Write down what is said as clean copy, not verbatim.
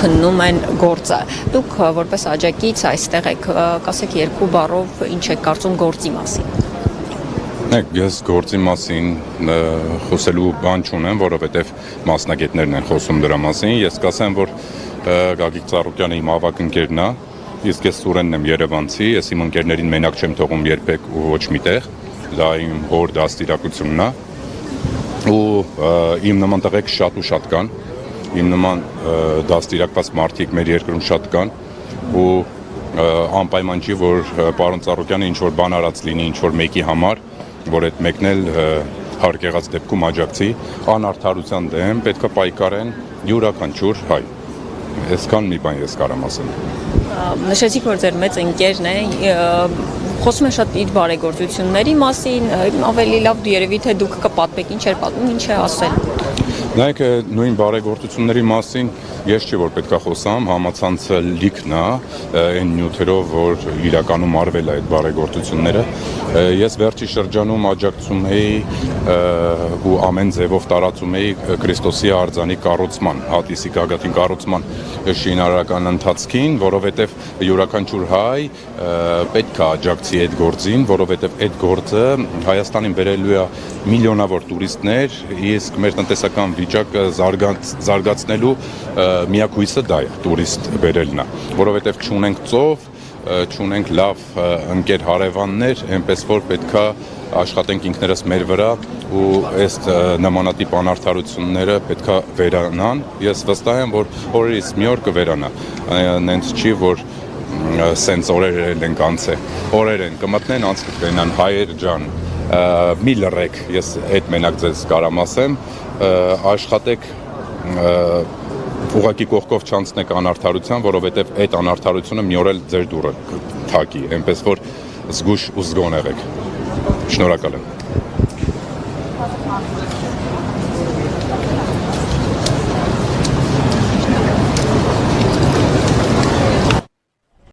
քննում են գործը։ Դուք որպես աջակից այստեղ եք, կասեք երկու բառով ինչ եք կարծում գործի մասին։ Ես գործի մասին խոսելու բան չունեմ, որովհետև մասնագետներն են խոսում դրա մասին։ Ես կասեմ, որ Գագիկ Ծառուկյանը իմ ավագ ընկերն է, իսկ ես Սուրենն եմ Երևանցի, ես իմ ընկերներին մենակ չեմ թողում երբեք ու ոչ միտեղ։ Դա իմ հոր դաստիարակությունն է։ Ու իմ նման տղեկ շատ ու շատ կան, իմ նման դաստիարակված մարդիկ մեր երկրում շատ կան ու անպայման չի, որ պարոն Ծառուկյանը ինչ-որ բան արած լինի, ինչ-որ մեկի համար, որ այդ մեկն էլ հարկ եղած դեպքում աջակցի, անարդարության դեմ պետք է պայքարեն յուրաքանչյուր հայ։ Այսքան մի բան ես կարամ ասել։ Նշեցիք, որ ձեր մեծ ընկերն է, խոսում է շատ իր բարեգործությունների մասին, ավելի լավ երևի թե դուք կպատմեք ինչ էր պատմում, ինչ է ասել։ Նայեք, նույն բարեգործությունների մասին ես չի որ պետք է խոսամ, համացանցը լիքն է այն նյութերով, որ իրականում արվել է այդ բարեգործությունները։ Ես վերջի շրջանում աջակցում էի ու ամեն ձևով տարածում էի Քրիստոսի արձանի կառուցման, հատիսի գագաթին կառուցման շինարարական ընթացքին, որովհետև յուրաքանչյուր հայ պետք է աջակցի այդ գործին, որովհետև այդ գործը Հայաստանին բերելու է միլիոնավոր տուրիստներ, իսկ մեր տնտեսական վիճակը զարգացնելու միակ հույսը դա է, տուրիստ բերելն է, որովհետև չունենք ծով, չունենք լավ ընկեր հարևաններ, այնպես որ պետք է աշխատենք ինքներս մեր վրա ու այս նմանատիպ անարդարությունները պետք է վերանան։ Ես վստահ եմ, որ օրերից մի օր կվերանա, նենց չի, որ սենց օրեր ենք անցել, օրեր են կմտնեն, անց կգնան, հայեր ջան, մի լռեք, ես այդ մենակ ձեզ կարամ ասեմ, աշխատեք ուղղակի կողքով չանցնեք անարդարության, որովհետև այդ անարդարությունը մի օր էլ ձեր դուռը թակի, այնպես որ զգուշ ու զգոն եղեք։ Շնորհակալ եմ։